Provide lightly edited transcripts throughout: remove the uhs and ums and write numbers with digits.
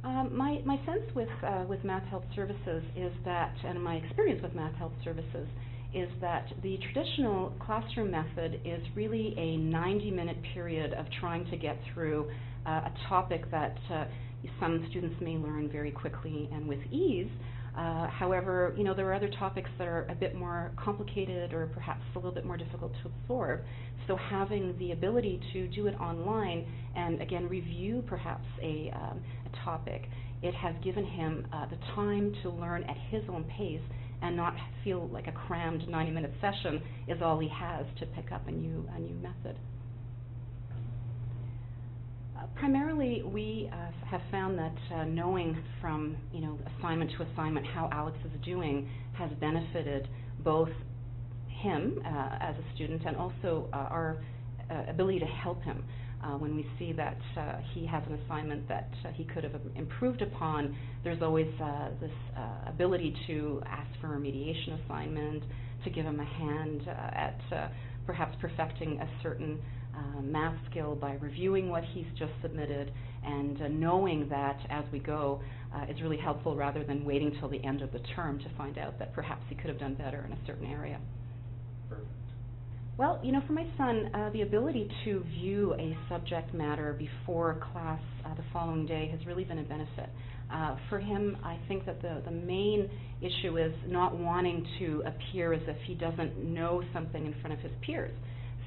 My sense with Math Health Services is that, and my experience with Math Health Services is that the traditional classroom method is really a 90-minute period of trying to get through a topic that some students may learn very quickly and with ease. However, there are other topics that are a bit more complicated or perhaps a little bit more difficult to absorb. So having the ability to do it online and again review perhaps a topic, it has given him the time to learn at his own pace and not feel like a crammed 90-minute session is all he has to pick up a new method. Primarily, we have found that knowing from assignment to assignment how Alex is doing has benefited both him as a student and also our ability to help him. When we see that he has an assignment that he could have improved upon, there's always this ability to ask for a remediation assignment, to give him a hand at perhaps perfecting a certain math skill by reviewing what he's just submitted, and knowing that as we go is really helpful rather than waiting till the end of the term to find out that perhaps he could have done better in a certain area. Perfect. Well, for my son, the ability to view a subject matter before class the following day has really been a benefit. For him, I think that the main issue is not wanting to appear as if he doesn't know something in front of his peers.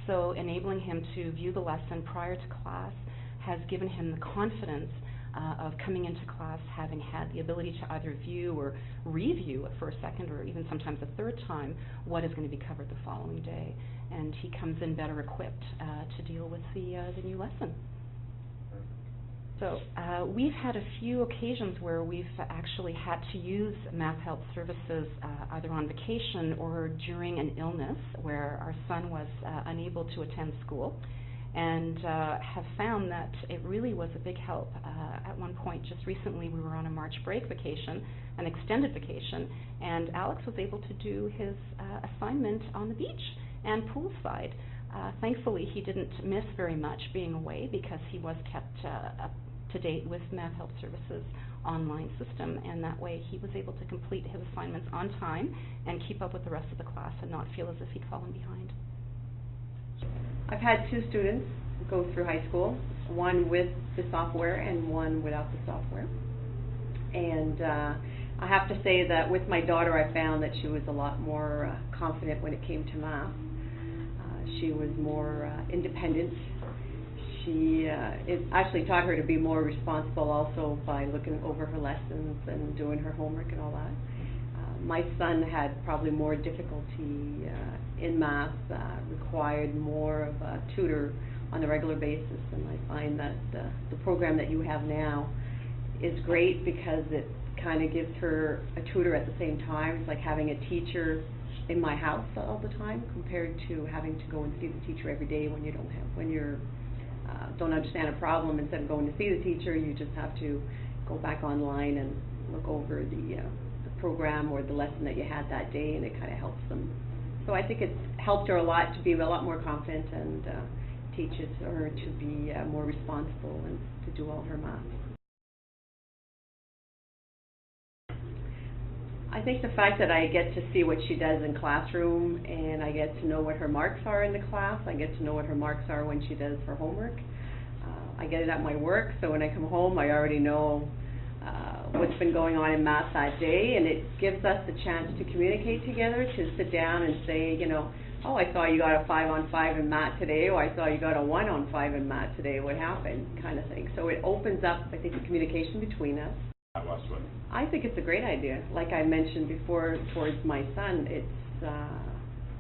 So enabling him to view the lesson prior to class has given him the confidence of coming into class having had the ability to either view or review for a second or even sometimes a third time what is going to be covered the following day. And he comes in better equipped to deal with the new lesson. So we've had a few occasions where we've actually had to use Math Health Services either on vacation or during an illness where our son was unable to attend school, and have found that it really was a big help. At one point just recently we were on a March break vacation, an extended vacation, and Alex was able to do his assignment on the beach and poolside. Thankfully he didn't miss very much being away because he was kept up to date with Math Health Services online system, and that way he was able to complete his assignments on time and keep up with the rest of the class and not feel as if he'd fallen behind. I've had two students go through high school, one with the software and one without the software. And I have to say that with my daughter I found that she was a lot more confident when it came to math. She was more independent. It actually taught her to be more responsible also by looking over her lessons and doing her homework and all that. My son had probably more difficulty in math, required more of a tutor on a regular basis, and I find that the program that you have now is great because it kind of gives her a tutor at the same time. It's like having a teacher in my house all the time compared to having to go and see the teacher every day when you don't understand a problem. Instead of going to see the teacher, you just have to go back online and look over the program or the lesson that you had that day, and it kind of helps them. So I think it's helped her a lot to be a lot more confident, and teaches her to be more responsible and to do all her math. I think the fact that I get to see what she does in classroom, and I get to know what her marks are in the class, I get to know what her marks are when she does her homework. I get it at my work, so when I come home I already know what's been going on in math that day, and it gives us the chance to communicate together, to sit down and say, oh, I saw you got a 5 on 5 in math today, or I saw you got a 1 on 5 in math today, what happened, kind of thing. So it opens up, I think, the communication between us. I think it's a great idea. Like I mentioned before, towards my son,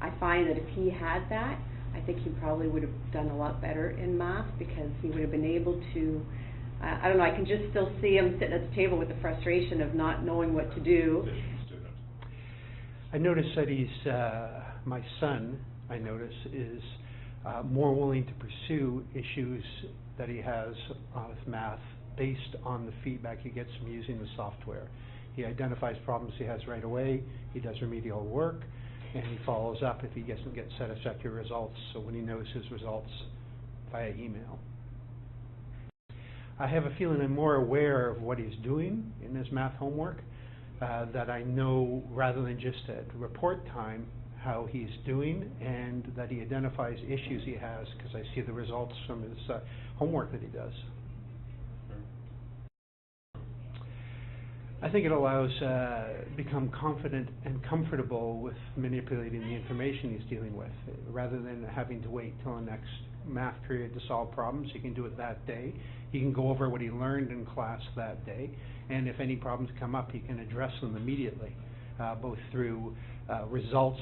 I find that if he had that, I think he probably would have done a lot better in math, because he would have been able to, I don't know, I can just still see him sitting at the table with the frustration of not knowing what to do. I notice that my son, is more willing to pursue issues that he has with math based on the feedback he gets from using the software. He identifies problems he has right away, he does remedial work, and he follows up if he doesn't get satisfactory results, so when he knows his results via email. I have a feeling I'm more aware of what he's doing in his math homework, that I know rather than just at report time how he's doing, and that he identifies issues he has because I see the results from his homework that he does. I think it allows become confident and comfortable with manipulating the information he's dealing with, rather than having to wait till the next math period to solve problems. He can do it that day. He can go over what he learned in class that day, and if any problems come up, he can address them immediately, both through results,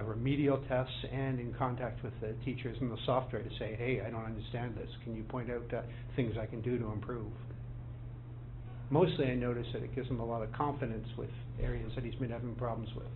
remedial tests, and in contact with the teachers and the software to say, hey, I don't understand this. Can you point out things I can do to improve? Mostly I notice that it gives him a lot of confidence with areas that he's been having problems with.